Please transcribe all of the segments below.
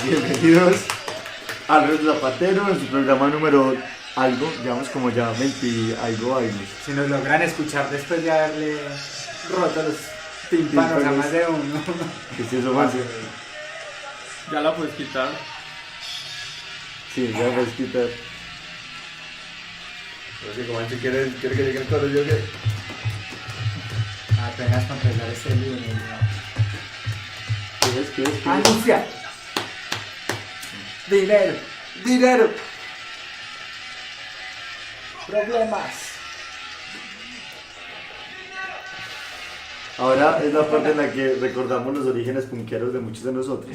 Bienvenidos a Los Zapateros, en su programa número algo, llevamos como ya 20 algo. Si nos logran escuchar después de haberle roto los tímpanos a más de uno. ¿Qué es eso, más? Ya la puedes quitar. Sí, ya la puedes quitar. Así como si quiere que llegue el coro, yo que... Apenas para empezar este libro. ¿Qué es? Anuncia. Dinero. Problemas. Ahora es la parte en la que recordamos los orígenes punqueros de muchos de nosotros.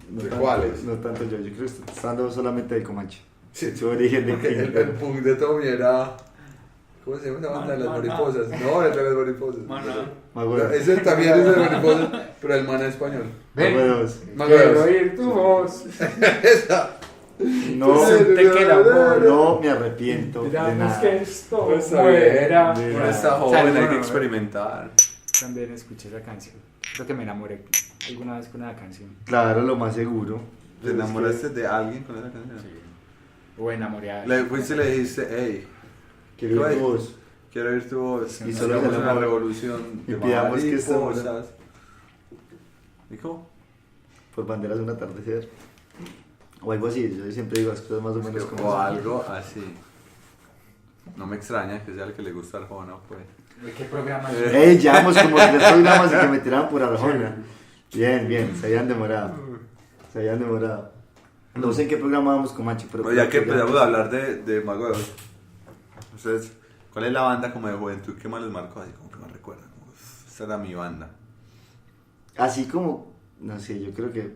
No ¿De tanto, cuáles? No tanto yo creo que estoy hablando solamente de Comanche. Sí. Su origen de Porque el punk de Tommy era... ¿Cómo se llama esa banda? Las mariposas. No, el de las mariposas. Maná. Ese también es de las mariposas, pero el mana español. Quiero oír tu voz. Esa. No, Siente que el amor. no me arrepiento de Digamos nada. que esto Pues, fuera. de Uno nada. está joven, hay Salud. que experimentar. También escuché esa canción. Creo que me enamoré alguna vez con esa canción. Claro, lo más seguro. ¿Te enamoraste de alguien con esa canción? O enamoré a Le fuiste y le dijiste, hey, Quiero oír tu voz. quiero oír tu voz. Y Y solo hagamos el una amor. revolución Y de pidamos que esta mariposas. ¿Y cómo? Por banderas de un atardecer. O algo así, yo siempre digo las cosas más o menos como O son. algo así. No me extraña que sea el que le gusta Arjona, pues. ¿De qué programa Ey, llevamos como 3 programas y que me tiraban por Arjona. Bien, se habían demorado. No sé en qué programa vamos con Machi, pero... Pues ya que empezamos a hablar de Mago de Oz, ustedes, ¿cuál es la banda como de juventud que más les marcó? Así como que más recuerdan. Como, esta era mi banda. Así como, no sé, yo creo que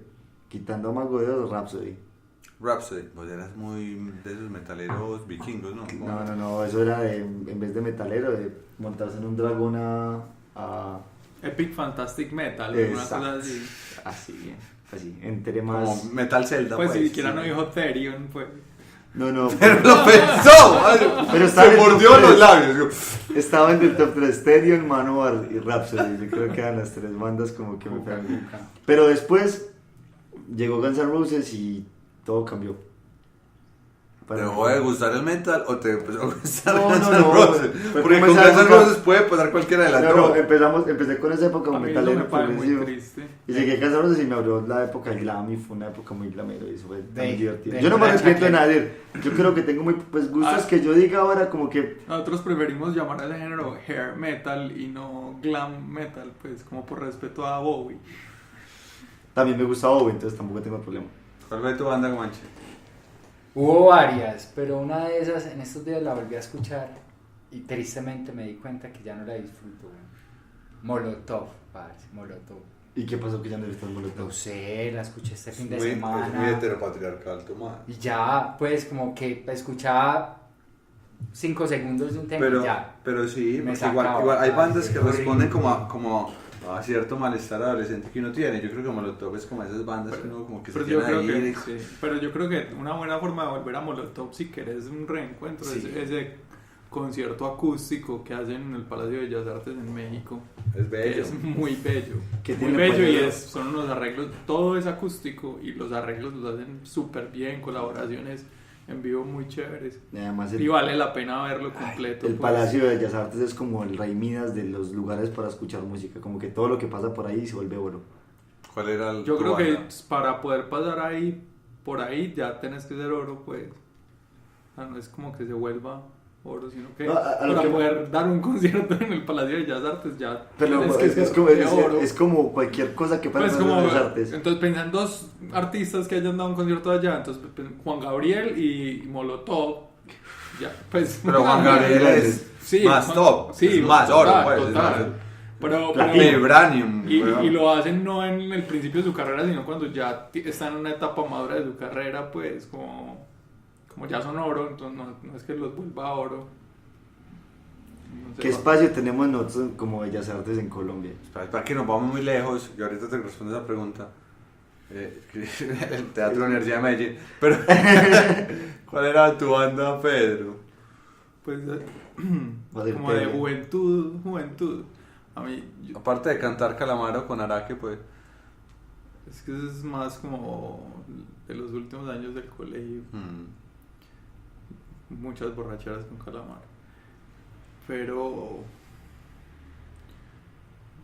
quitando a Mago de Oz, Rhapsody. Rhapsody, pues eras muy de esos metaleros vikingos, ¿no? No, eso era de, en vez de metalero, de montarse en un dragón a Epic Fantastic Metal, una Exacto. cosa así. así, entre más... Como Metal Zelda, Pues pues. si siquiera sí. no dijo Therion, pues. No, Pero lo pensó, madre. Pero estaba Se en el mordió top los tres. labios. Estaba en el top 3, Therion, Manowar y Rhapsody. Yo creo que eran las 3 bandas como que me pegan. Pero después llegó Guns N' Roses y todo cambió. ¿Te dejó de gustar el metal o te empezó a gustar No, Guns no, N' Roses? fue Porque como con esa Guns N' época- Roses puede pasar cualquiera de las No, dos. empecé con esa época A como mí eso metalero me parece muy progresivo. triste. Y llegué a Guns N' Roses y me abrió la época del glam y fue una época muy glamero y eso fue De- muy divertido. de Yo no me una arrepiento de chaqueta. nada. Yo creo que tengo muy pues gustos Ah. que yo diga ahora como que Nosotros preferimos llamar a ese género hair metal y no glam metal, pues como por respeto a Bowie. también me gusta Bowie, entonces tampoco tengo problema. ¿Cuál fue tu banda, Comanche? Hubo varias, pero una de esas en estos días la volví a escuchar y tristemente me di cuenta que ya no la disfruto. Molotov, parce, Molotov. ¿Y qué pasó que ya no le están molestando? No sé, la escuché este fin de Es muy semana. heteropatriarcal, tu madre. Y ya, pues, como que escuchaba 5 segundos de un tema y ya. Pero sí, Me porque igual, sacaba, igual hay parce, bandas que horrible. responden como a cierto malestar adolescente que uno tiene. Yo creo que Molotov es como esas bandas que uno como que se Pero yo llena creo de ir. que sí. Pero yo creo que una buena forma de volver a Molotov si querés un reencuentro Sí. es ese concierto acústico que hacen en el Palacio de Bellas Artes en México. Es bello. Es muy bello. ¿Qué Muy tiene bello y Pañuelo? son unos arreglos, todo es acústico y los arreglos los hacen súper bien, colaboraciones en vivo muy chéveres. Y además Y vale la pena verlo completo. el pues. Palacio de Bellas Artes es como el rey Midas de los lugares para escuchar música, como que todo lo que pasa por ahí se vuelve oro. ¿Cuál era el Yo tu creo que banda? para poder pasar ahí, por ahí ya tenés que ser oro, pues. O sea, no es como que se vuelva oro, sino que No, a lo para que- poder dar un concierto en el Palacio de Bellas Artes ya Pero tienes que es ser como, de oro. es como cualquier cosa que pasa Pues en como, las artes. entonces piensan dos artistas que hayan dado un concierto allá, entonces Juan Gabriel y Molotov, ya, pues. Pero Juan Gabriel es Sí, más Juan- top, sí, es más total, oro, pues. total. Es Pero, Platino. Vibranium. y weón. lo hacen no en el principio de su carrera, sino cuando ya están en una etapa madura de su carrera, pues como ya son oro, entonces no es que los vuelva oro. No sé, ¿Qué espacio tenemos nosotros como Bellas Artes en Colombia? Para que nos vamos muy lejos, y ahorita te respondo esa pregunta. El Teatro de Universidad de Medellín. Pero, ¿cuál era tu banda, Pedro? Pues Va a ser como de tele. juventud. A mí, Aparte de cantar Calamaro con Araque, pues. Es que eso es más como de los últimos años del colegio. Muchas borracheras con Calamar. Pero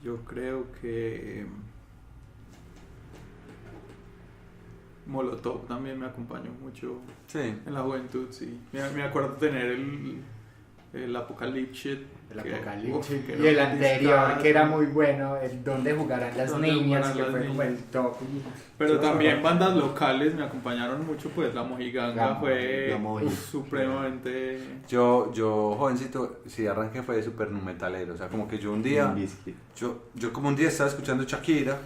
yo creo que Molotov también me acompañó mucho Sí. en la juventud, sí. Me acuerdo tener el Apocalypse. El que- Apocalipsis. uf, que Y el era un anterior, discazo. que era muy bueno, el Donde Jugarán las Donde Niñas, Jugarán que las fue como el Niñas. top. Pero Sí, también sí. bandas locales me acompañaron mucho, pues La Mojiganga La fue Moji. supremamente... Yo, jovencito, sí, arranqué fue súper nu metalero. O sea, como que yo un día, Limp Bizkit. yo como un día estaba escuchando Shakira.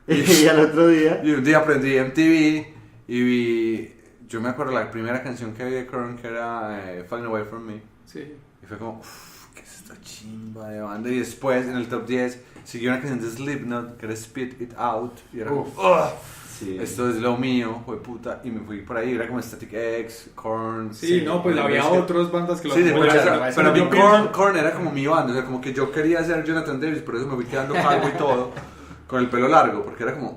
Y al otro día, Y un día aprendí MTV y vi, yo me acuerdo la primera canción que vi de Korn que era Falling Away From Me. Sí. Y fue como, uff, ¿qué es esta chimba de banda? Y después en el top 10 siguió una canción de Slipknot que era Spit It Out. Y era como, Uf. "Ugh, sí. esto es lo mío, fue puta". Y me fui por ahí, era como Static X, Korn. Sí, no, pues Limp había Bizkit. otras bandas que lo Sí, de Bueno, acompañaron. pero pero a mí yo pienso- Korn era como mi banda, o sea, como que yo quería ser Jonathan Davis, por eso me fui quedando calvo y todo, con el pelo largo, porque era como,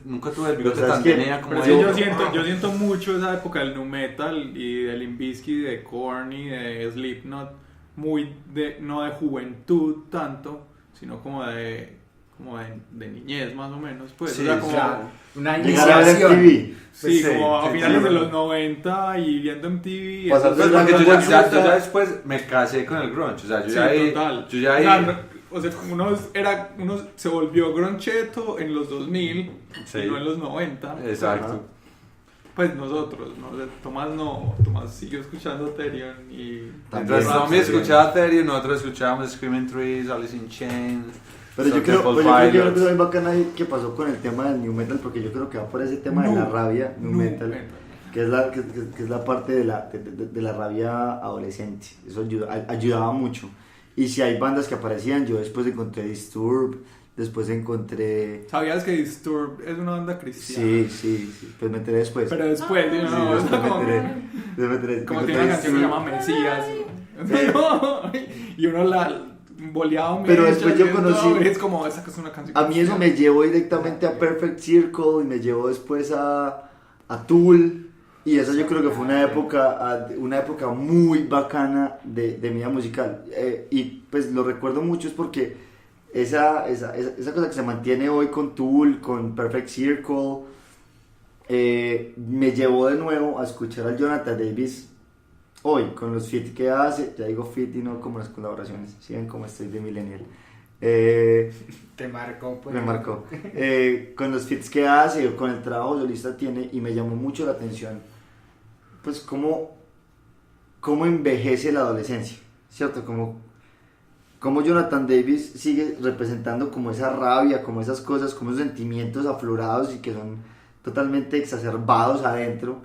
nunca tuve el bigote Pero ¿sabes tan qué? tenía como Pero de- sí, yo siento mucho esa época del nu metal y del Limp Bizkit, de Korn y de Slipknot, muy de, no de juventud tanto, sino como de niñez más o menos, pues. Sí, o sea, como, O sea, una Llegar a ver iniciación. MTV. sí, Sí, como a sí, finales sí. de los 90 y viendo MTV. Pasando Pues eso- porque Las yo bandas ya después me casé con el grunge, o sea, yo Sí, ya ahí, total. yo ya ahí, O sea, o sea, uno se volvió groncheto en los 2000 Sí. y no en los 90. exacto. Ajá. Pues nosotros, ¿no? O sea, Tomás siguió escuchando Therion y... También. Mientras Tommy también. escuchaba Ethereum, nosotros escuchábamos Screaming Trees, Alice in Chains, Pero yo Stone creo, Temple pues yo creo que hay una Pilots. cosa muy bacana ahí que pasó con el tema del new metal, porque yo creo que va por ese tema de la rabia new metal, que es la parte de la rabia adolescente. Eso ayudaba mucho. Y si hay bandas que aparecían, yo después encontré Disturbed, después encontré... ¿Sabías que Disturbed es una banda cristiana? Sí, pues me enteré después. Pero después, Sí, no, después me como, enteré. como Encontré tiene una canción que se llama Disturbed. Mesías. Y uno la boleado Pero después yo conocí- Es como, esa que es una canción A mí eso me llevó directamente a Perfect Circle y me llevó después a Tool, y esa yo creo que fue una época muy bacana de mi vida musical, y pues lo recuerdo mucho es porque esa cosa que se mantiene hoy con Tool, con Perfect Circle, me llevó de nuevo a escuchar al Jonathan Davis hoy, con los feat que hace. Ya digo feat y no como las colaboraciones, si ven cómo estoy de millennial. Te marcó, pues. Me marcó. Con los feats que hace o con el trabajo solista tiene, y me llamó mucho la atención, pues cómo envejece la adolescencia, ¿cierto? Como Jonathan Davis sigue representando como esa rabia, como esas cosas, como esos sentimientos aflorados y que son totalmente exacerbados adentro,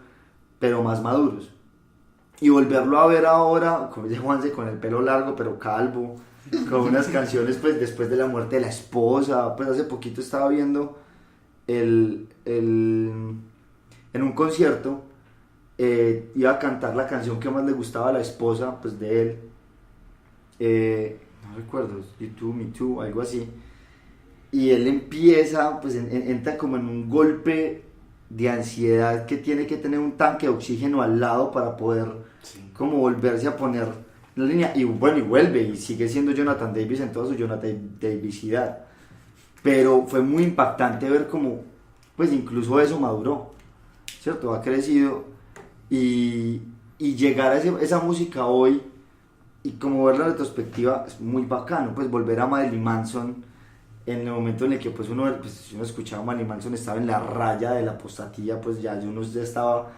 pero más maduros. Y volverlo a ver ahora, como dice Juanse, con el pelo largo pero calvo, con unas canciones pues después de la muerte de la esposa. Pues hace poquito estaba viendo en un concierto, iba a cantar la canción que más le gustaba a la esposa pues de él, no recuerdo, You Too, Me Too, algo así, y él empieza, pues entra como en un golpe de ansiedad que tiene que tener un tanque de oxígeno al lado para poder como volverse a poner la línea, y bueno, y vuelve y sigue siendo Jonathan Davis en toda su Jonathan Davisidad, pero fue muy impactante ver cómo pues incluso eso maduró, ¿cierto? Ha crecido, y llegar a esa música hoy y como verla en retrospectiva es muy bacano, pues volver a Marilyn Manson en el momento en el que pues uno escuchaba a Marilyn Manson, estaba en la raya de la apostatía, pues ya uno ya estaba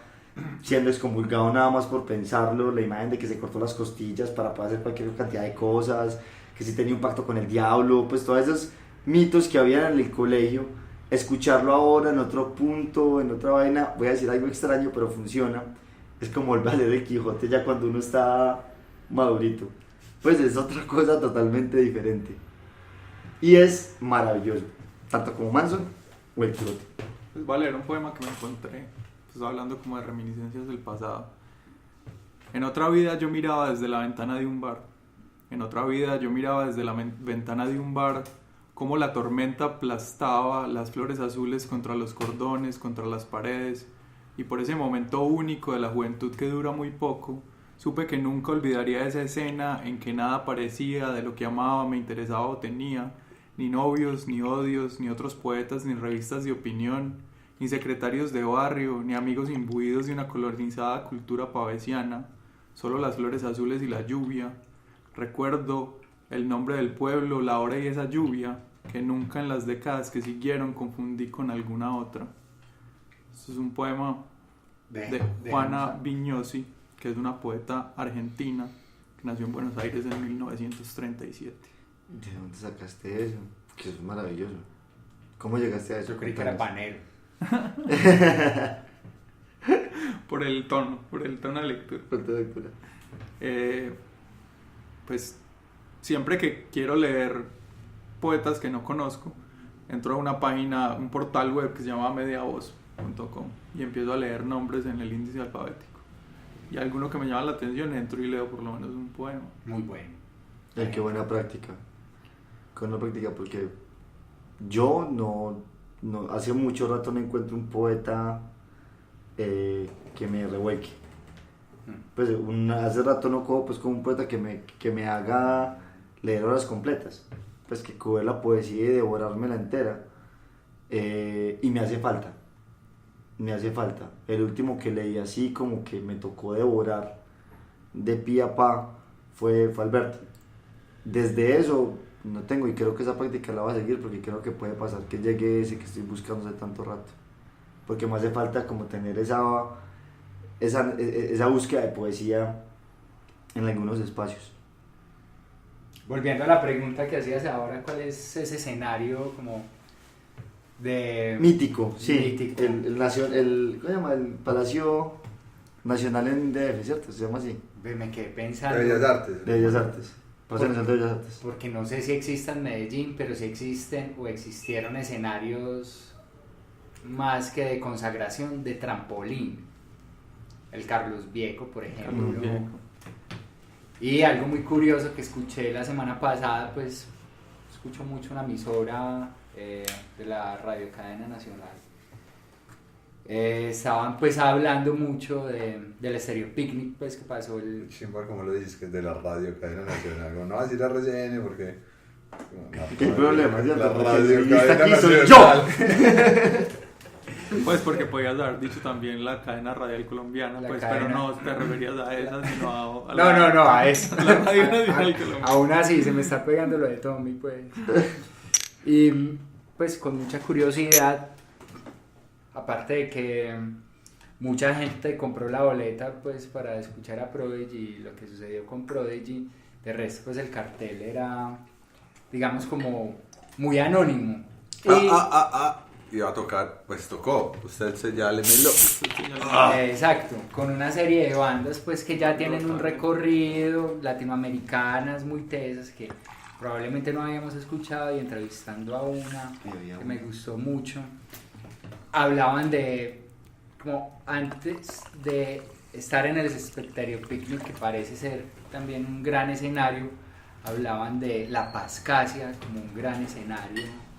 siendo excomulgado nada más por pensarlo, la imagen de que se cortó las costillas para poder hacer cualquier cantidad de cosas, que si tenía un pacto con el diablo, pues todos esos mitos que había en el colegio, escucharlo ahora en otro punto, en otra vaina, voy a decir algo extraño pero funciona, es como volver a leer el Quijote ya cuando uno está madurito, pues es otra cosa totalmente diferente y es maravilloso, tanto como Manson o el Quijote. Pues voy a leer un poema que me encontré, pues hablando como de reminiscencias del pasado. En otra vida yo miraba desde la ventana de un bar. En otra vida yo miraba desde la ventana de un bar cómo la tormenta aplastaba las flores azules contra los cordones, contra las paredes, y por ese momento único de la juventud que dura muy poco, supe que nunca olvidaría esa escena en que nada parecía de lo que amaba, me interesaba o tenía, ni novios, ni odios, ni otros poetas, ni revistas de opinión, ni secretarios de barrio, ni amigos imbuidos de una colonizada cultura pavesiana, solo las flores azules y la lluvia. Recuerdo el nombre del pueblo, la hora y esa lluvia, que nunca en las décadas que siguieron confundí con alguna otra. Esto es un poema de Juana Vignosi, que es una poeta argentina que nació en Buenos Aires en 1937. ¿De dónde sacaste eso? Que eso es maravilloso. ¿Cómo llegaste a eso? Yo creí que era panero. Por el tono de lectura. Por tu lectura. Pues siempre que quiero leer poetas que no conozco, entro a una página, un portal web que se llama mediavoz.com y empiezo a leer nombres en el índice alfabético. Y alguno que me llama la atención, entro y leo por lo menos un poema. Muy bueno. Qué buena práctica. Qué buena práctica, porque yo no hace mucho rato no encuentro un poeta que me revuelque. Pues hace rato no cojo pues como un poeta que me haga leer horas completas, pues que coger la poesía y devorármela entera, y me hace falta. El último que leí así como que me tocó devorar de pie a pa fue Alberto. Desde eso no tengo, y creo que esa práctica la voy a seguir, porque creo que puede pasar que llegue ese que estoy buscando hace tanto rato, porque me hace falta como tener esa búsqueda de poesía en algunos espacios. Volviendo a la pregunta que hacías ahora, ¿cuál es ese escenario como de... Mítico, sí. Mítico. ¿Cómo se llama? El Palacio Nacional en DF, ¿cierto? Se llama así. Me quedé pensando... De Bellas Artes. De Bellas Artes. Palacio Nacional de Bellas Artes. Porque no sé si exista en Medellín, pero sí existen o existieron escenarios más que de consagración, de trampolín. El Carlos Vieco, por ejemplo. Carlos Vieco. Y algo muy curioso que escuché la semana pasada, pues escucho mucho una emisora de la radiocadena nacional. Estaban pues hablando mucho del Estéreo Picnic, pues que pasó el... Chimba, como lo dices, que es de la radio cadena nacional. No va a decir la RCN porque... ¿Qué problema? La ¿Cierto? radio Porque cadena aquí soy nacional. Pues porque podías haber dicho también la cadena radial colombiana, La pues, cadena. pero no te referías a esa, sino a No, a eso. a la radio nacional colombiana. Aún así, se me está pegando lo de Tommy, pues. Y pues con mucha curiosidad, aparte de que mucha gente compró la boleta pues para escuchar a Prodigy y lo que sucedió con Prodigy, de resto pues el cartel era, digamos, como muy anónimo. Iba a tocar, pues tocó. Usted se ya le meló. Exacto, con una serie de bandas pues que ya tienen un recorrido, latinoamericanas muy tesas, que probablemente no habíamos escuchado, y entrevistando a una que me gustó mucho, hablaban de como antes de estar en el Estéreo Picnic, que parece ser también un gran escenario, hablaban de la Pascasia como un gran escenario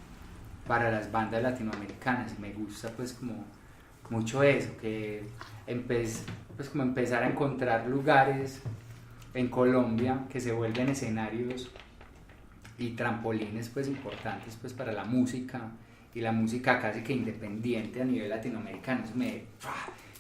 para las bandas latinoamericanas, y me gusta pues como mucho eso, que pues como empezar a encontrar lugares en Colombia que se vuelven escenarios y trampolines pues importantes pues para la música, y la música casi que independiente a nivel latinoamericano. Eso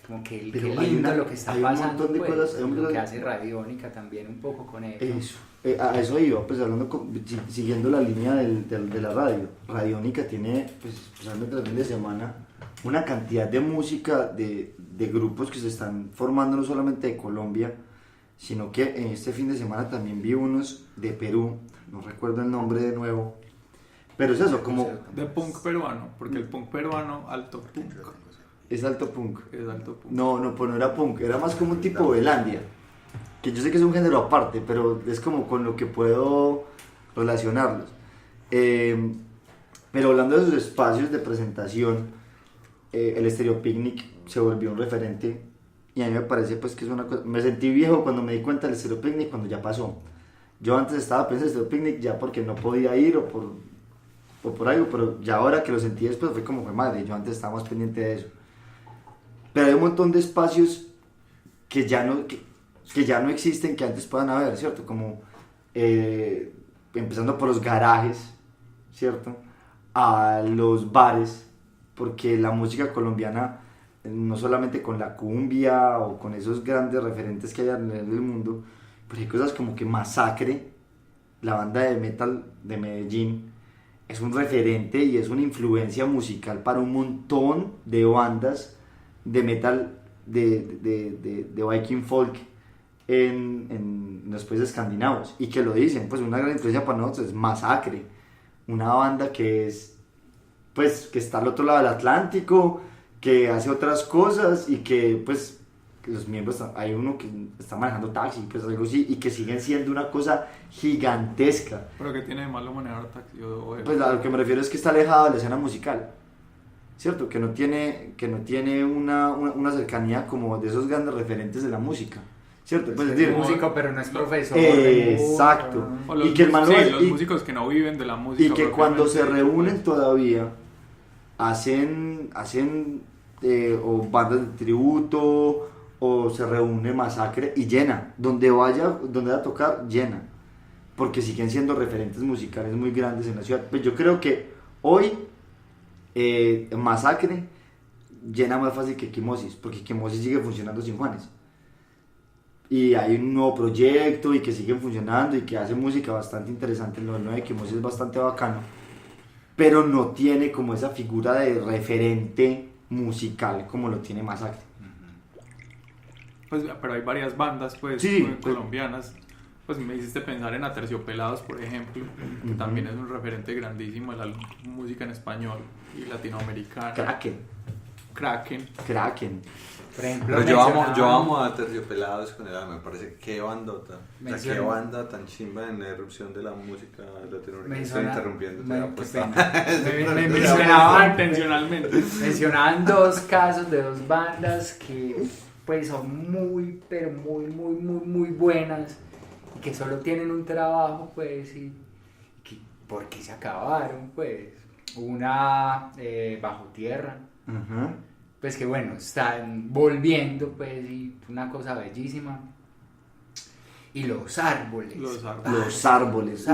como que qué lindo lo que está pasando, un montón de pues, cosas, lo que hace Radiónica también un poco con eso. A eso iba, pues hablando siguiendo la línea de la radio. Radiónica tiene, pues especialmente el fin de semana, una cantidad de música de grupos que se están formando no solamente de Colombia, sino que en este fin de semana también vi unos de Perú, no recuerdo el nombre de nuevo, pero es eso, como... De punk peruano, porque el punk peruano, alto punk. Es alto punk. Es alto punk. No, pues no era punk, era más como un tipo Belandia, que yo sé que es un género aparte, pero es como con lo que puedo relacionarlos. Pero hablando de esos espacios de presentación, el Estéreo Picnic se volvió un referente, y a mí me parece pues que es una cosa... Me sentí viejo cuando me di cuenta del Estéreo Picnic, cuando ya pasó. Yo antes estaba pensando en el Estéreo Picnic ya porque no podía ir, o por o por algo, pero ya ahora que lo sentí después fue como fue madre, yo antes estaba más pendiente de eso. Pero hay un montón de espacios que ya no existen, que antes puedan haber, ¿cierto? Como empezando por los garajes, ¿cierto? A los bares, porque la música colombiana, no solamente con la cumbia o con esos grandes referentes que hay a nivel del mundo, pero hay cosas como que Masacre, la banda de metal de Medellín, es un referente y es una influencia musical para un montón de bandas de metal de Viking folk en los países escandinavos, y que lo dicen, pues una gran influencia para nosotros es Masacre, una banda que es, pues, que está al otro lado del Atlántico, que hace otras cosas y que, pues, los miembros, hay uno que está manejando taxi, pues algo así, y que siguen siendo una cosa gigantesca. Pero que tiene de malo manejar taxi Pues a lo que me refiero es que está alejado de la escena musical, ¿cierto? Que no tiene una cercanía como de esos grandes referentes de la música, ¿cierto? Pues es decir, músico, pero no es profesor. Exacto. y que los músicos que no viven de la música. Y que cuando se reúnen todavía hacen o bandas de tributo, o se reúne Masacre y llena, donde vaya a tocar, llena, porque siguen siendo referentes musicales muy grandes en la ciudad. Pues yo creo que hoy Masacre llena más fácil que Quimosis, porque Quimosis sigue funcionando sin Juanes, y hay un nuevo proyecto y que siguen funcionando y que hace música bastante interesante. Lo nuevo de Quimosis es bastante bacano, pero no tiene como esa figura de referente musical como lo tiene Masacre. Pues, pero hay varias bandas, pues, sí, colombianas. Pues me hiciste pensar en Aterciopelados, por ejemplo, que también es un referente grandísimo de la música en español y latinoamericana. Kraken. Por ejemplo, pero yo amo a Terciopelados con el alma, me parece que bandota. O sea, qué banda tan chimba en la erupción de la música latinoamericana. Estoy interrumpiendo, me mencionaban intencionalmente. Mencionaban dos casos de dos bandas que pues son muy, pero muy buenas, y que solo tienen un trabajo, pues, y que, porque se acabaron, pues. Una Bajo Tierra, pues que bueno, están volviendo, pues, y una cosa bellísima. Y Los Árboles. Los Árboles.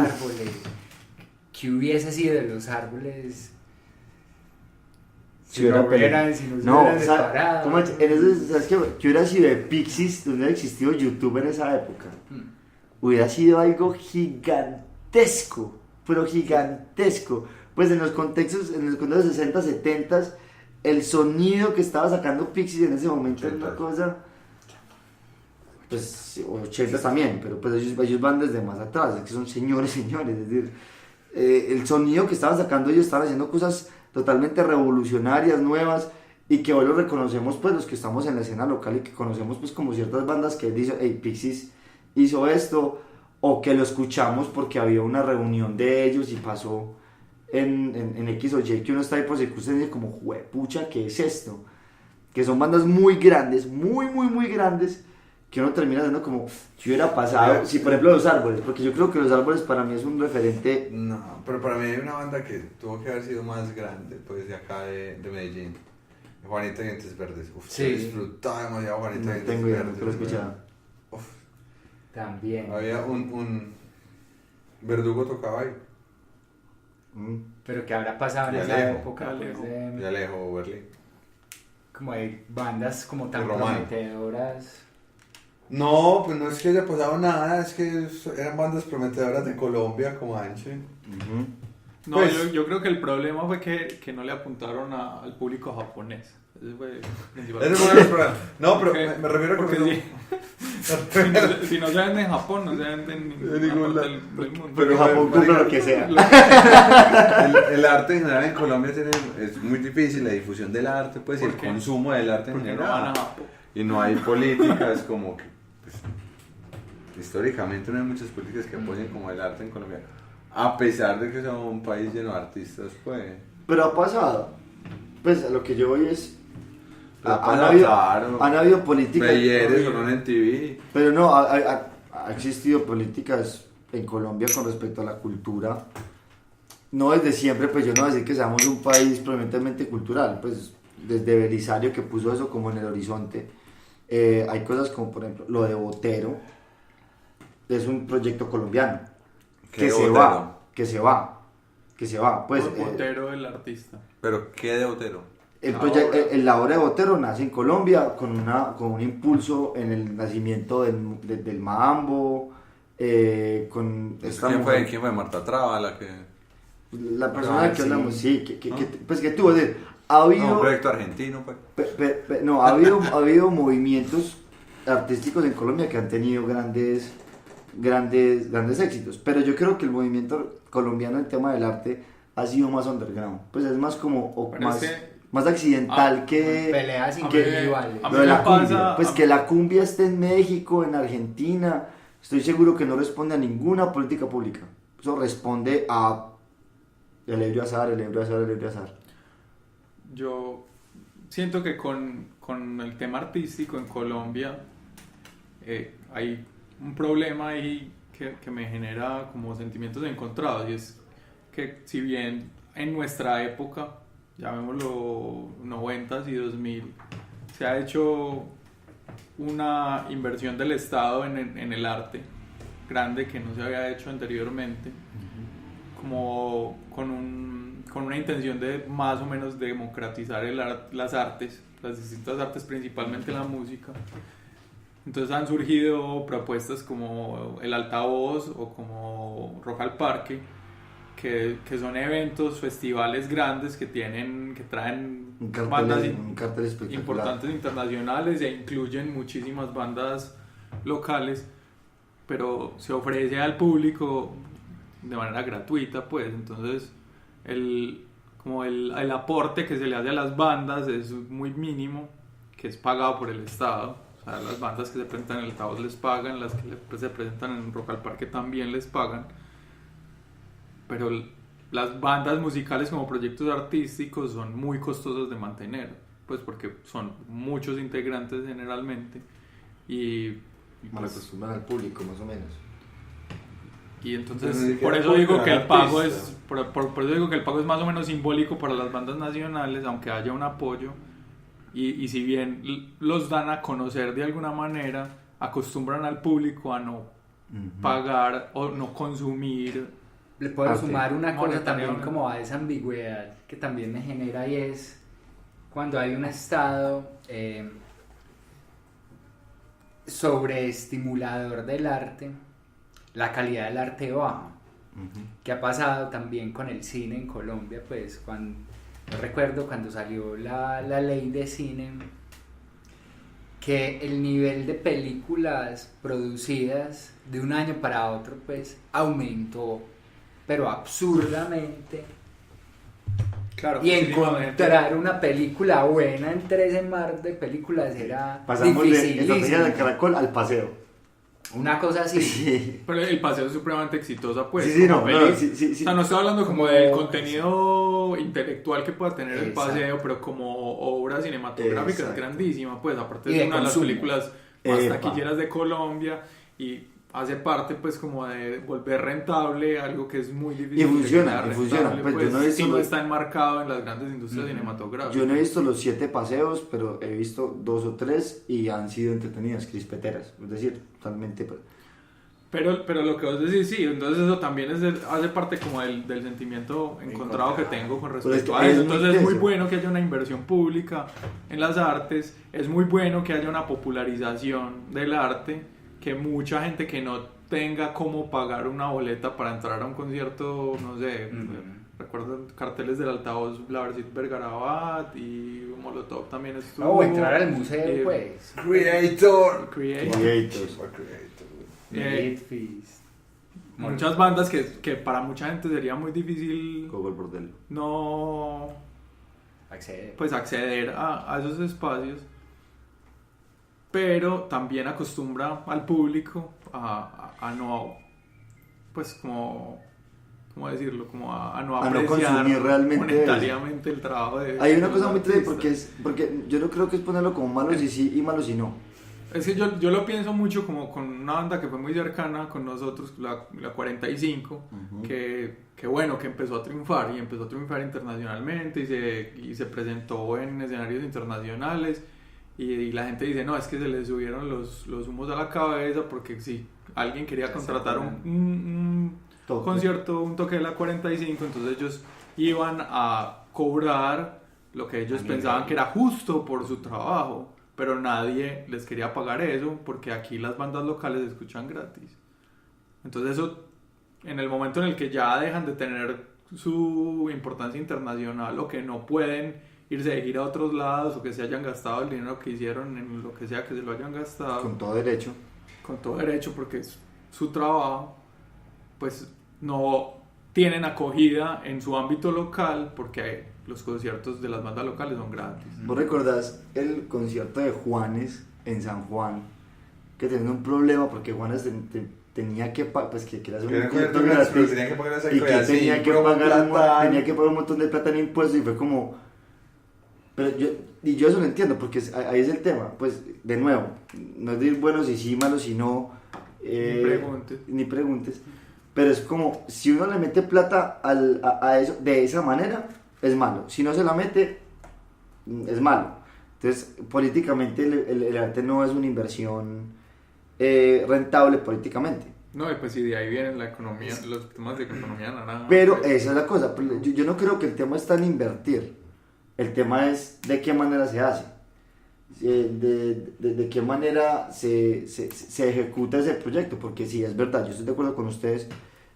¿Qué hubiese sido de Los Árboles? Si hubiera separado. ¿Sabes qué? ¿Qué hubiera sido de Pixies? ¿Dónde hubiera existido YouTube en esa época? Hubiera sido algo gigantesco, pero gigantesco. Pues en los contextos 60, 70, el sonido que estaba sacando Pixies en ese momento era una cosa, pues 80 también, pero pues ellos van desde más atrás, es que son señores, es decir, el sonido que estaban sacando ellos, estaban haciendo cosas totalmente revolucionarias, nuevas, y que hoy lo reconocemos, pues los que estamos en la escena local y que conocemos pues como ciertas bandas que dicen, hey, Pixies hizo esto, o que lo escuchamos porque había una reunión de ellos y pasó en X o Y, que uno está ahí por circunstancias como, juepucha, ¿qué es esto? Que son bandas muy grandes, muy grandes, que uno termina siendo como, si hubiera pasado, si por ejemplo Los Árboles, porque yo creo que Los Árboles para mí es un referente. No, pero para mí hay una banda que tuvo que haber sido más grande, pues de acá de Medellín, Juanita Dientes Verdes. Uf, sí. Disfrutaba demasiado Juanita Dientes Verdes. No tengo idea, no lo he escuchado. También. Había un Verdugo tocaba ahí. Pero que habrá pasado en esa época, de Alejo, Berlín. Como hay bandas como tan prometedoras. No, pues no es que haya pasado nada, es que eran bandas prometedoras de Colombia como Anche. No, pues, yo creo que el problema fue que no le apuntaron al público japonés. Ese fue el principal. No, pero me refiero a que si no se vende en Japón, no se vende en ningún lado del mundo. Pero Japón compra lo que sea. El arte en general en Colombia es muy difícil, la difusión del arte, pues, y el consumo del arte en general. Y no hay políticas como que, pues, históricamente no hay muchas políticas que apoyen como el arte en Colombia. A pesar de que somos un país lleno de artistas, pues. Pero ha pasado. Pues a lo que yo voy es. Han habido políticas. Talleres o no en TV. Pero no, ha existido políticas en Colombia con respecto a la cultura no desde siempre, pues yo no voy a decir que seamos un país prominentemente cultural, pues desde Belisario que puso eso como en el horizonte, hay cosas como por ejemplo lo de Botero, es un proyecto colombiano, que se va, pues... Botero el artista. ¿Pero qué de Botero? La obra de Botero nace en Colombia con un impulso en el nacimiento del mambo, con esta mujer. ¿Quién fue? Marta Traba, la que... La persona de que hablamos, sí, pues que tuvo, ha habido... un proyecto argentino, pues. No, ha habido movimientos artísticos en Colombia que han tenido grandes éxitos, pero yo creo que el movimiento colombiano en tema del arte ha sido más underground, pues es más como más accidental que peleas que individuales. lo de la cumbia, pues que la cumbia esté en México, en Argentina, estoy seguro que no responde a ninguna política pública, eso responde a el ebrio azar. Yo siento que con el tema artístico en Colombia hay un problema ahí que me genera como sentimientos encontrados, y es que si bien en nuestra época, llamémoslo 90s y 2000, se ha hecho una inversión del Estado en el arte grande que no se había hecho anteriormente, como con una intención de más o menos democratizar las artes, las distintas artes, principalmente la música. Entonces han surgido propuestas como el Altavoz o como Rock al Parque, que son eventos, festivales grandes que traen bandas importantes internacionales e incluyen muchísimas bandas locales, pero se ofrece al público de manera gratuita, pues. Entonces el aporte que se le hace a las bandas es muy mínimo, que es pagado por el Estado. O sea, las bandas que se presentan en el Altavoz les pagan, las que se presentan en Rock al Parque también les pagan, pero las bandas musicales como proyectos artísticos son muy costosas de mantener, pues porque son muchos integrantes generalmente y mal acostumbran al público, más o menos. Y entonces por eso digo que el pago es por eso digo que el pago es más o menos simbólico para las bandas nacionales, aunque haya un apoyo, y si bien los dan a conocer de alguna manera, acostumbran al público a no pagar o no consumir. Le puedo sumar una cosa también como a esa ambigüedad que también me genera, y es cuando hay un estado sobreestimulador del arte, la calidad del arte baja. Que ha pasado también con el cine en Colombia, pues yo recuerdo cuando salió la ley de cine, que el nivel de películas producidas de un año para otro pues aumentó, pero absurdamente. Claro, y encontrar una película buena entre ese mar de películas era pasamos dificilísimo. de Estrategia del Caracol al Paseo. Una cosa así. Sí. Pero el Paseo es supremamente exitosa, pues. Sí, no, sí. O sea, no estoy hablando como del contenido intelectual que pueda tener el Paseo, pero como obra cinematográfica es grandísima, pues. Aparte es una de las películas más taquilleras de Colombia y hace parte, pues, como de volver rentable algo que es muy difícil. Y funciona. Pues, yo no he visto si no está enmarcado en las grandes industrias cinematográficas. Yo no he visto los 7 paseos, pero he visto 2 o 3 y han sido entretenidas, crispeteras, es decir, totalmente. Pero lo que vos decís, sí, entonces eso también hace parte como del sentimiento encontrado que tengo con respecto a eso. Entonces es muy bueno que haya una inversión pública en las artes, es muy bueno que haya una popularización del arte, que mucha gente que no tenga cómo pagar una boleta para entrar a un concierto, no sé, recuerdo carteles del Altavoz, Blavercit Vergarabat y Molotov también estuvo. O entrar al museo, pues. Creators. Muchas bandas que para mucha gente sería muy difícil como el bordel. No acceder a esos espacios, pero también acostumbra al público a no, pues como ¿cómo decirlo? Como a no apreciar monetariamente el trabajo de... Hay una cosa muy triste porque yo no creo que es ponerlo como malos y sí y malos y no. Es que yo lo pienso mucho como con una banda que fue muy cercana con nosotros, la 45, que bueno, que empezó a triunfar internacionalmente y se presentó en escenarios internacionales y la gente dice, no, es que se les subieron los humos a la cabeza porque si alguien quería contratar un concierto, un toque de la 45, entonces ellos iban a cobrar lo que ellos pensaban que era justo por su trabajo, pero nadie les quería pagar eso porque aquí las bandas locales escuchan gratis. Entonces eso, en el momento en el que ya dejan de tener su importancia internacional o que no pueden irse de gira a otros lados o que se hayan gastado el dinero que hicieron en lo que sea que se lo hayan gastado Con todo derecho porque es su trabajo, pues no tienen acogida en su ámbito local porque los conciertos de las bandas locales son gratis. ¿Vos recordás el concierto de Juanes en San Juan? Que tenían un problema porque Juanes tenía que pagar, pues que era un concierto gratis, tenía que pagar y que tenía que pagar un montón de plata en impuestos, y fue como, pero yo eso lo entiendo, porque ahí es el tema, pues de nuevo, no es decir bueno si sí, malo si no, ni preguntes, pero es como, si uno le mete plata a eso de esa manera, es malo, si no se la mete, es malo. Entonces, políticamente el arte no es una inversión rentable políticamente. No, y pues si de ahí viene la economía, los temas de economía naranja. Pero pues, esa es la cosa, yo no creo que el tema está en invertir, el tema es de qué manera se hace, de qué manera se ejecuta ese proyecto, porque sí, es verdad, yo estoy de acuerdo con ustedes,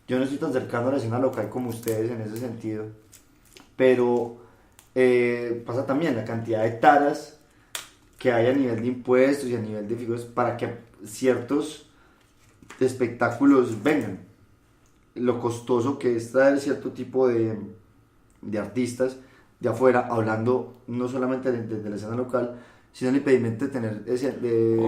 yo no estoy tan cercano a la escena local como ustedes en ese sentido, pero pasa también la cantidad de taras que hay a nivel de impuestos y a nivel de figuras para que ciertos espectáculos vengan, lo costoso que es traer cierto tipo de artistas de afuera, hablando no solamente de la escena local, sino el impedimento de tener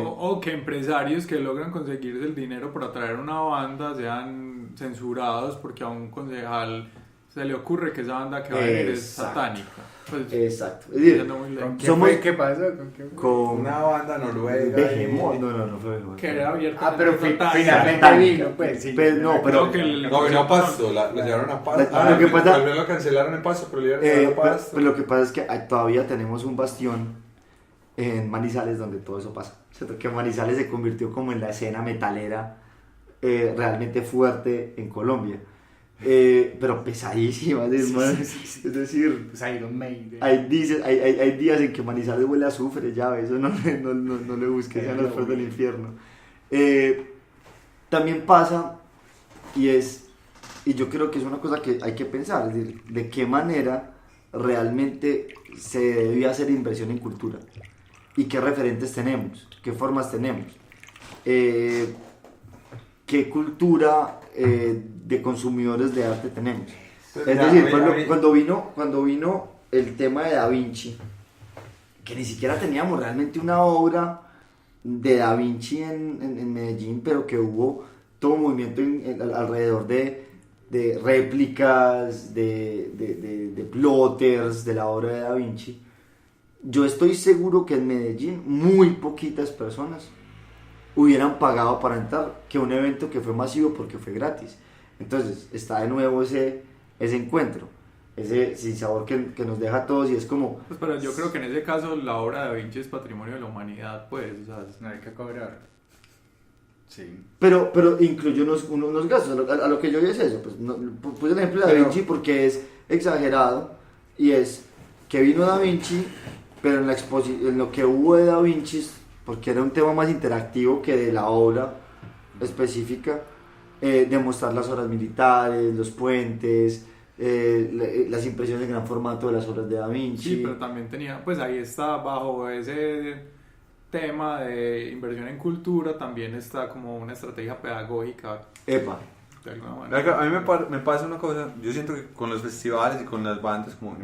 o que empresarios que logran conseguirse el dinero para traer una banda sean censurados porque a un concejal se le ocurre que esa banda que va a venir es satánica. Pues, exacto. Es decir, ¿Qué pasó? con una banda noruega. No fue Behemoth. que era abierta. Pero finalmente satánica. vino, pues sí. Pero No, a Pasto, la llevaron a Pasto. Lo que pasa, tal vez lo cancelaron en Pasto, pero lo llevaron a Pasto. pero lo que pasa es que todavía tenemos un bastión en Manizales donde todo eso pasa. ¿Cierto? Que Manizales se convirtió como en la escena metalera realmente fuerte en Colombia. Pero pesadísima, es decir, pues Iron Maiden. hay días en que Manizales huele a azufre, ya eso no le busques, ya no es del infierno. También pasa, y yo creo que es una cosa que hay que pensar, es decir, de qué manera realmente se debe hacer inversión en cultura y qué referentes tenemos, qué formas tenemos, qué cultura de consumidores de arte tenemos. Es decir, cuando vino el tema de Da Vinci, que ni siquiera teníamos realmente una obra de Da Vinci en Medellín, pero que hubo todo un movimiento alrededor de réplicas, de plotters de la obra de Da Vinci. Yo estoy seguro que en Medellín muy poquitas personas hubieran pagado para entrar que un evento que fue masivo porque fue gratis. Entonces está de nuevo ese encuentro, ese sinsabor que nos deja a todos, y es como... Pues pero yo creo que en ese caso la obra de Da Vinci es patrimonio de la humanidad, pues, o sea, No hay que cobrar. Sí. Pero incluye unos gastos, a lo que yo vi es eso, pues, puse el ejemplo de Da Vinci porque es exagerado, y es que vino Da Vinci, pero en lo que hubo de Da Vinci, porque era un tema más interactivo que de la obra específica, demostrar las obras militares, los puentes, las impresiones en gran formato de las obras de Da Vinci. Sí, pero también tenía, pues ahí está, bajo ese tema de inversión en cultura, también está como una estrategia pedagógica. Epa. De alguna manera. A mí me pasa una cosa, yo siento que con los festivales y con las bandas, como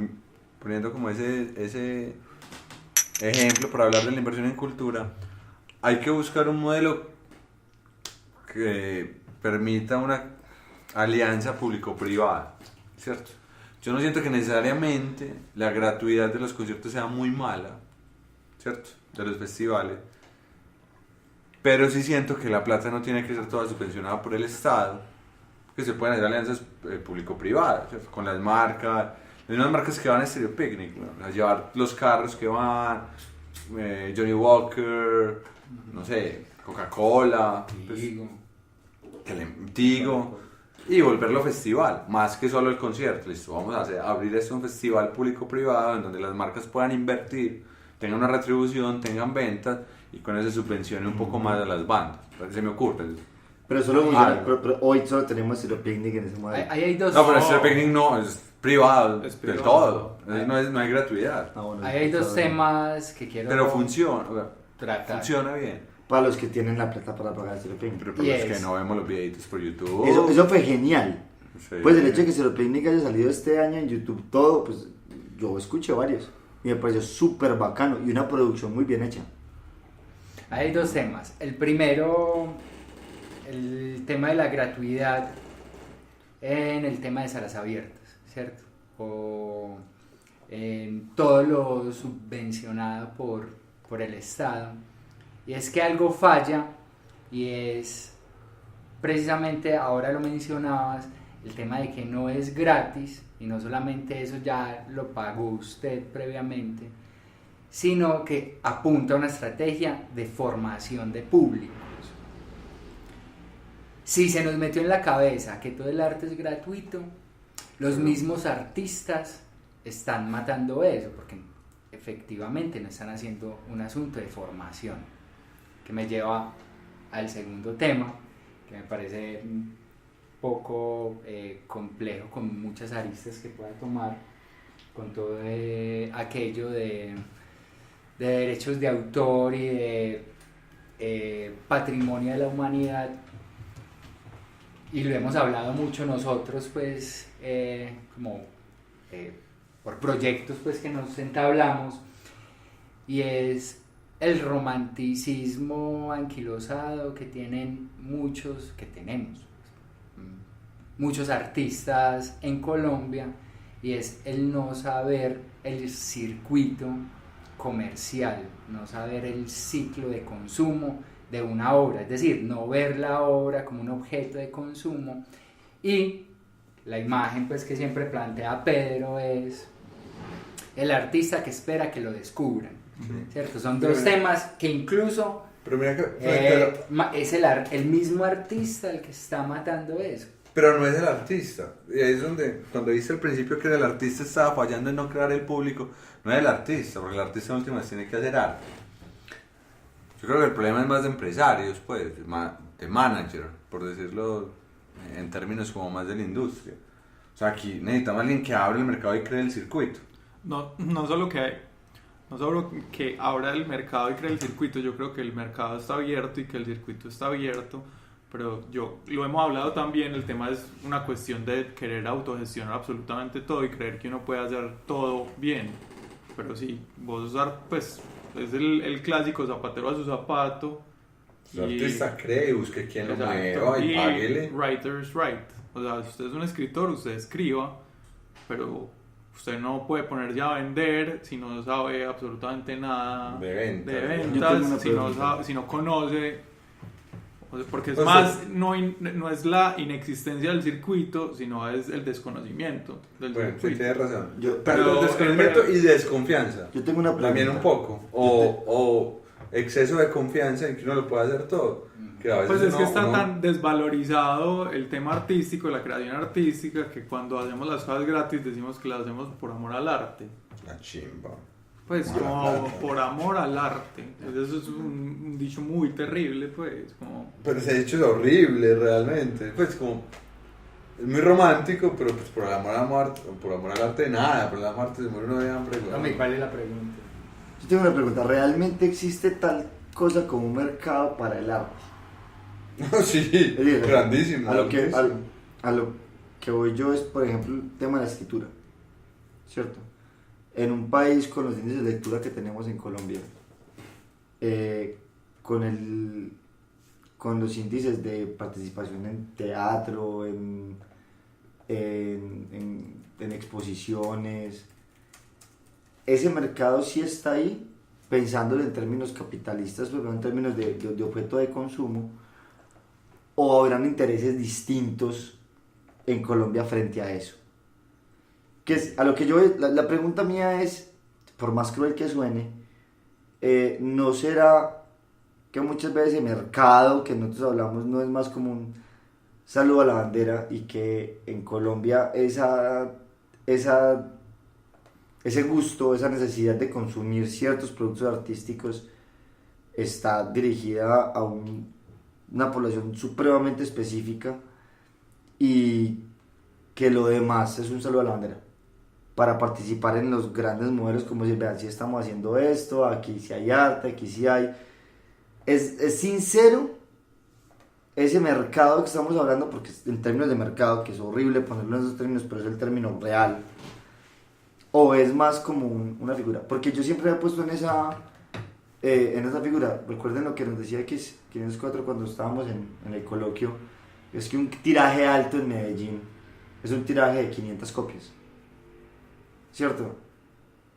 poniendo como ese ejemplo para hablar de la inversión en cultura, hay que buscar un modelo que permita una alianza público-privada, ¿cierto? Yo no siento que necesariamente la gratuidad de los conciertos sea muy mala, ¿cierto? De los festivales, pero sí siento que la plata no tiene que ser toda subvencionada por el Estado, que se pueden hacer alianzas público-privadas, ¿cierto? Con las marcas, que van a Stereo Picnic, ¿no? A llevar los carros que van, Johnny Walker, no sé, Coca-Cola, Tigo, y volverlo festival, más que solo el concierto. Listo, vamos a abrir esto un festival público-privado en donde las marcas puedan invertir, tengan una retribución, tengan ventas y con eso se subvencione un poco más a las bandas. Se me ocurre. Pero solo funciona, pero hoy solo tenemos Stereo Picnic en ese modelo. Ahí hay dos. No, pero Stereo Picnic no, es privado, Es del privado. todo. No hay gratuidad. Bueno, Ahí hay dos temas que quiero Pero funciona, tratar. funciona bien. para los que tienen la plata para pagar Stereo Picnic. Pero por los que no vemos los videitos por YouTube. Eso fue genial. Sí. Pues el hecho de que Stereo Picnic haya salido este año en YouTube todo, pues yo escuché varios y me pareció súper bacano y una producción muy bien hecha. Hay dos temas. El primero, el tema de la gratuidad en el tema de salas abiertas, ¿cierto? O en todo lo subvencionado por el Estado. Y es que algo falla y es precisamente, ahora lo mencionabas, el tema de que no es gratis y no solamente eso ya lo pagó usted previamente, sino que apunta a una estrategia de formación de públicos. Si se nos metió en la cabeza que todo el arte es gratuito, los mismos artistas están matando eso, porque efectivamente no están haciendo un asunto de formación, que me lleva al segundo tema, que me parece un poco complejo, con muchas aristas que pueda tomar, con todo aquello de derechos de autor y de patrimonio de la humanidad, y lo hemos hablado mucho nosotros, pues, por proyectos pues que nos entablamos, y es el romanticismo anquilosado que tienen muchos artistas en Colombia, y es el no saber el circuito comercial, no saber el ciclo de consumo de una obra, es decir, no ver la obra como un objeto de consumo. Y la imagen pues que siempre plantea Pedro es el artista que espera que lo descubran, ¿cierto? Son dos temas que incluso pero mira que, es el mismo artista el que está matando eso. Pero no es el artista. Y ahí es donde, cuando dice al principio que el artista estaba fallando en no crear el público, no es el artista, porque el artista en últimas tiene que hacer arte. Yo creo que el problema es más de empresarios, pues, de manager, por decirlo en términos como más de la industria. O sea, aquí necesitamos a alguien que abra el mercado y cree el circuito. No solo que abra el mercado y cree el circuito, yo creo que el mercado está abierto y que el circuito está abierto, pero lo hemos hablado también, el tema es una cuestión de querer autogestionar absolutamente todo y creer que uno puede hacer todo bien. Pero sí, vos pues es el clásico zapatero a su zapato. El artista cree, busque quien lo mueva y páguele. Writer's right. O sea, si usted es un escritor, usted escriba, pero usted no puede ponerse a vender si no sabe absolutamente nada de ventas, si no conoce. Porque es más, no es la inexistencia del circuito, sino es el desconocimiento del circuito. Sí, tienes razón. Pero desconocimiento y desconfianza. Yo tengo una pregunta. También un poco. O exceso de confianza en que uno lo puede hacer todo. Que a veces pues es que está tan desvalorizado el tema artístico, la creación artística, que cuando hacemos las cosas gratis decimos que las hacemos por amor al arte. La chimba. Pues como por amor al arte. Pues eso es un dicho muy terrible, pues. Pero ese dicho es horrible, realmente. Pues como... Es muy romántico, pero pues por amor al arte nada. Por el amor al arte se muere uno de hambre. ¿Cuál es la pregunta? Yo tengo una pregunta. ¿Realmente existe tal cosa como un mercado para el arte? Sí, grandísimo. A lo que voy yo es, por ejemplo, el tema de la escritura, ¿cierto? En un país con los índices de lectura que tenemos en Colombia, con los índices de participación en teatro, en exposiciones, ese mercado sí está ahí, pensándolo en términos capitalistas, pero en términos de objeto de consumo, o habrán intereses distintos en Colombia frente a eso. Que es, a lo que yo, la pregunta mía es, por más cruel que suene, ¿no será que muchas veces el mercado que nosotros hablamos no es más como un saludo a la bandera, y que en Colombia ese gusto, esa necesidad de consumir ciertos productos artísticos está dirigida a una población supremamente específica, y que lo demás es un saludo a la bandera para participar en los grandes modelos, como decir, vean, si estamos haciendo esto, aquí sí hay arte, aquí sí hay... Es sincero ese mercado que estamos hablando, porque en términos de mercado, que es horrible ponerlo en esos términos, pero es el término real, o es más como una figura, porque yo siempre he puesto en esa figura. Recuerden lo que nos decía X504 cuando estábamos en el coloquio, es que un tiraje alto en Medellín es un tiraje de 500 copias, ¿cierto?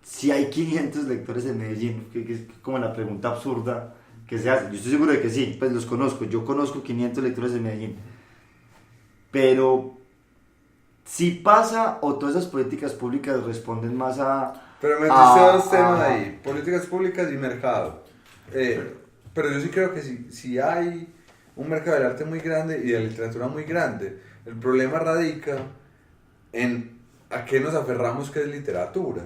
Si hay 500 lectores en Medellín, que es como la pregunta absurda que se hace. Yo estoy seguro de que sí, pues los conozco, yo conozco 500 lectores en Medellín, pero si pasa, o todas esas políticas públicas responden más a... Pero me metiste dos temas ahí, políticas públicas y mercado. Pero yo sí creo que si hay un mercado del arte muy grande y de la literatura muy grande, el problema radica en a qué nos aferramos que es literatura.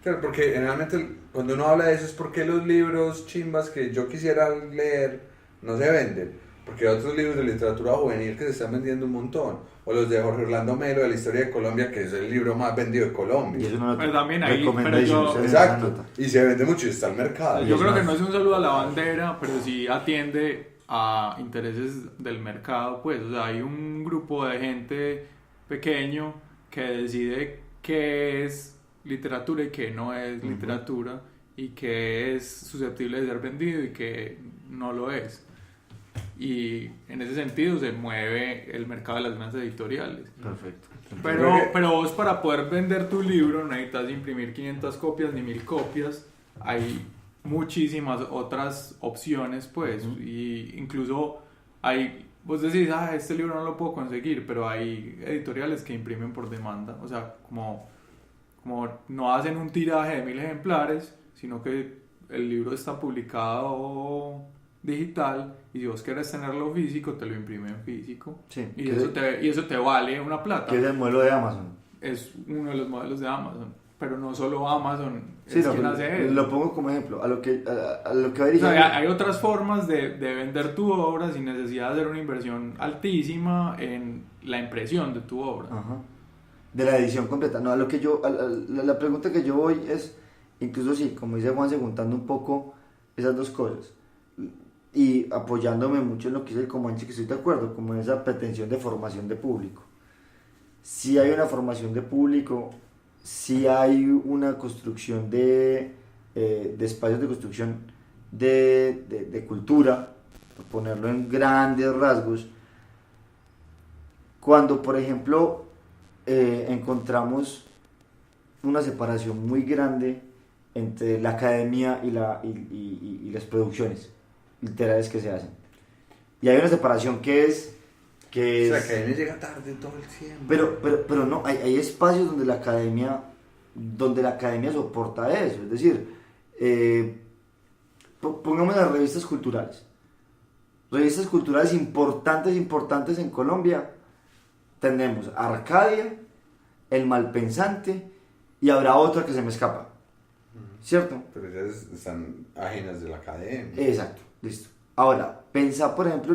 Claro, porque generalmente cuando uno habla de eso es porque los libros chimbas que yo quisiera leer no se venden, porque hay otros libros de literatura juvenil que se están vendiendo un montón, o los de Jorge Orlando Melo de la historia de Colombia, que es el libro más vendido de Colombia. Y eso no pero también ahí, exacto, y se vende mucho y está el mercado. Yo creo que no es un saludo a la bandera, pero sí atiende a intereses del mercado, pues, o sea, hay un grupo de gente pequeño que decide qué es literatura y qué no es literatura, y qué es susceptible de ser vendido y qué no lo es. Y en ese sentido se mueve el mercado de las grandes editoriales. Perfecto. Pero vos, para poder vender tu libro, no necesitas imprimir 500 copias ni 1000 copias. Hay muchísimas otras opciones, pues. Y incluso vos decís, este libro no lo puedo conseguir, pero hay editoriales que imprimen por demanda. O sea, como no hacen un tiraje de 1000 ejemplares, sino que el libro está publicado digital, y si vos querés tenerlo físico, te lo imprimen físico. Sí, y eso te vale una plata. Que es el modelo de Amazon. Es uno de los modelos de Amazon, pero no solo Amazon sí, es quien hace eso. Lo pongo como ejemplo, a lo que va o sea, hay otras formas de vender tu obra sin necesidad de hacer una inversión altísima en la impresión de tu obra. Ajá. De la edición completa. No, a lo que la pregunta que yo voy es, incluso sí, como dice Juan, juntando un poco esas dos cosas y apoyándome mucho en lo que dice el Comanche, que estoy de acuerdo, como en esa pretensión de formación de público. Si hay una formación de público, si hay una construcción de espacios de construcción de cultura, por ponerlo en grandes rasgos. Cuando, por ejemplo, encontramos una separación muy grande entre la academia y las producciones literarias que se hacen, y hay una separación que es la academia llega tarde todo el tiempo, pero no, hay espacios donde la academia soporta eso, es decir, pongamos las revistas culturales importantes en Colombia. Tenemos Arcadia, El Malpensante, y habrá otra que se me escapa, ¿cierto? Pero ellas están ajenas de la academia. Exacto, listo. Ahora, pensá por ejemplo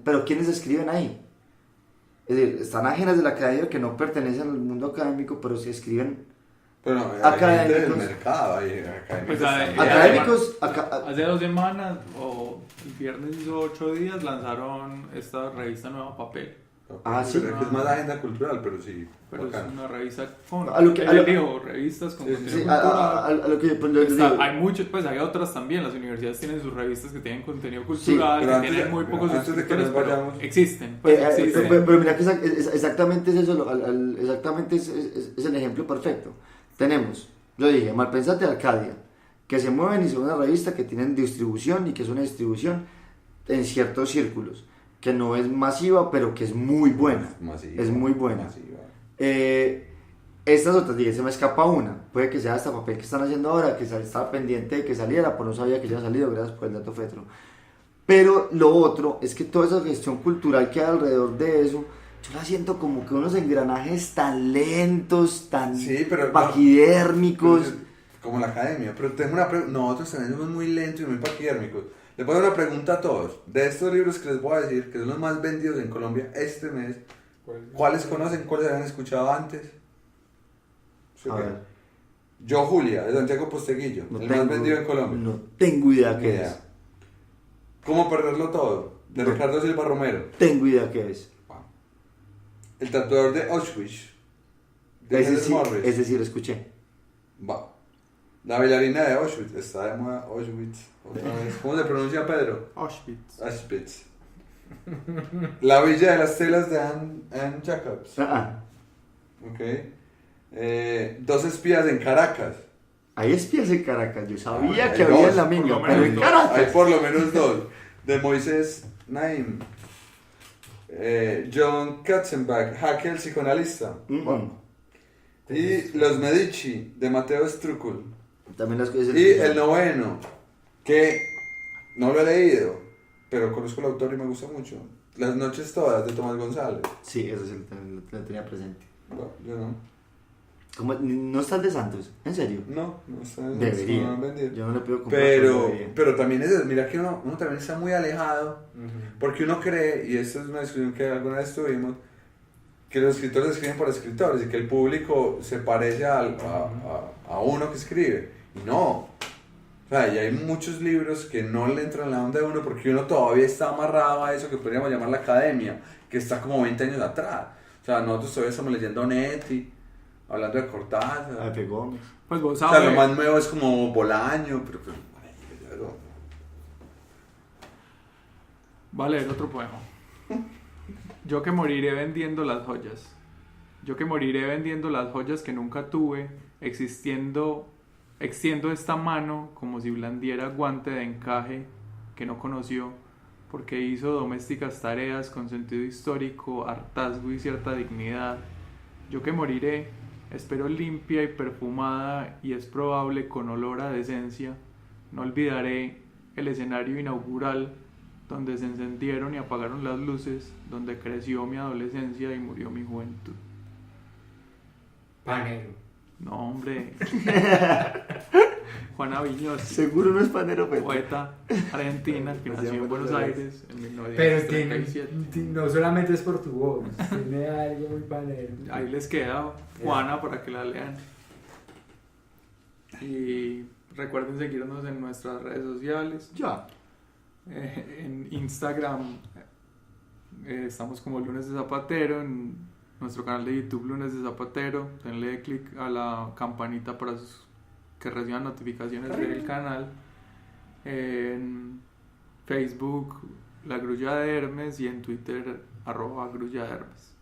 pero ¿quiénes escriben ahí? Es decir, están ajenas de la academia, que no pertenecen al mundo académico, pero sí escriben. Pero no, académicos del mercado, pues académicos. Hace 2 semanas, o el viernes hizo 8 días, lanzaron esta revista Nueva Papel. Sí. Es más agenda cultural, pero sí. Pero bacano. es una revista con revistas con Sí, contenido cultural. a lo que pues, les digo. Hay muchos, pues hay otras también. Las universidades tienen sus revistas que tienen contenido cultural, pero que tienen muy pocos suscriptores, pero existen. Pero mira que exactamente es eso, exactamente es el ejemplo perfecto. Tenemos, yo dije, Malpensante, Arcadia, que se mueven y son una revista que tienen distribución y que es una distribución en ciertos círculos, que no es masiva, pero que es muy buena. Es muy buena. Estas otras, se me escapa una, puede que sea esta papel que están haciendo ahora, que estaba pendiente de que saliera, pues no sabía que ya ha salido, gracias por el dato Fetro. Pero lo otro es que toda esa gestión cultural que hay alrededor de eso, yo la siento como que unos engranajes tan lentos, tan paquidérmicos. No, como la academia, pero tengo una pregunta. Nosotros también somos muy lentos y muy paquidérmicos. Les voy a dar una pregunta a todos. De estos libros que les voy a decir, que son los más vendidos en Colombia este mes, ¿cuáles conocen? ¿Cuáles habían escuchado antes? ¿Sí, a ver. Yo, Julia, de Santiago Posteguillo, el más vendido en Colombia. No tengo idea qué es. ¿Cómo perderlo todo? De Ricardo Silva Romero. Tengo idea qué es. El tatuador de Auschwitz. De ese sí lo escuché. Va. La bailarina de Auschwitz. Está de moda Auschwitz. Otra vez. ¿Cómo se pronuncia, Pedro? Auschwitz. Auschwitz. La villa de las telas de Anne Jacobs. Ok. Dos espías en Caracas. Hay espías en Caracas. Yo sabía que había en la Minga, pero en Caracas. Hay por lo menos dos. De Moisés Naim. John Katzenbach, Haeckel, psicoanalista. Y Los Medici, de Matteo Strugol. También las cosas. Y el noveno, que no lo he leído, pero conozco el autor y me gusta mucho. Las noches todas, de Tomás González. Sí, eso sí lo tenía presente. No, yo no. ¿No están de Santos? ¿En serio? No están. Debería. No yo no le pido comprar. Pero también es eso, mira que uno también está muy alejado, porque uno cree, y esta es una discusión que alguna vez tuvimos, que los escritores escriben para escritores y que el público se parece a uno que escribe. Y no. O sea, y hay muchos libros que no le entran en la onda de uno porque uno todavía está amarrado a eso que podríamos llamar la academia, que está como 20 años atrás. O sea, nosotros todavía estamos leyendo Netti, hablando de Cortázar. Pepe Gómez. Pues vos sabes. O sea, lo más nuevo es como Bolaño, pero va a leer otro poema. Yo que moriré vendiendo las joyas. Yo que moriré vendiendo las joyas que nunca tuve, extiendo esta mano como si blandiera guante de encaje que no conoció, porque hizo domésticas tareas con sentido histórico, hartazgo y cierta dignidad. Yo que moriré, espero limpia y perfumada y es probable con olor a decencia. No olvidaré el escenario inaugural donde se encendieron y apagaron las luces, donde creció mi adolescencia y murió mi juventud. Panero. No, hombre. Juana Viñosi. Seguro no es Panero, pero... Poeta argentina que nació en Buenos Aires en 1937. Pero no solamente es por tu voz, tiene algo muy panero. Ahí les queda Juana para que la lean. Y recuerden seguirnos en nuestras redes sociales. Ya. En Instagram estamos como Lunes de Zapatero, en nuestro canal de YouTube Lunes de Zapatero, denle click a la campanita para que reciban notificaciones del canal. En Facebook La Grulla de Hermes y en Twitter @Grulla de Hermes.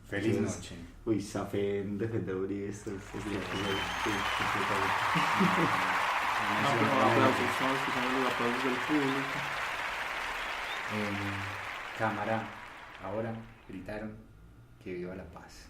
Feliz noche. Uy, Zafé en defender a Uribe, esto es aplausos, estamos escuchando los aplausos del público. Cámara, ahora gritaron que viva la paz.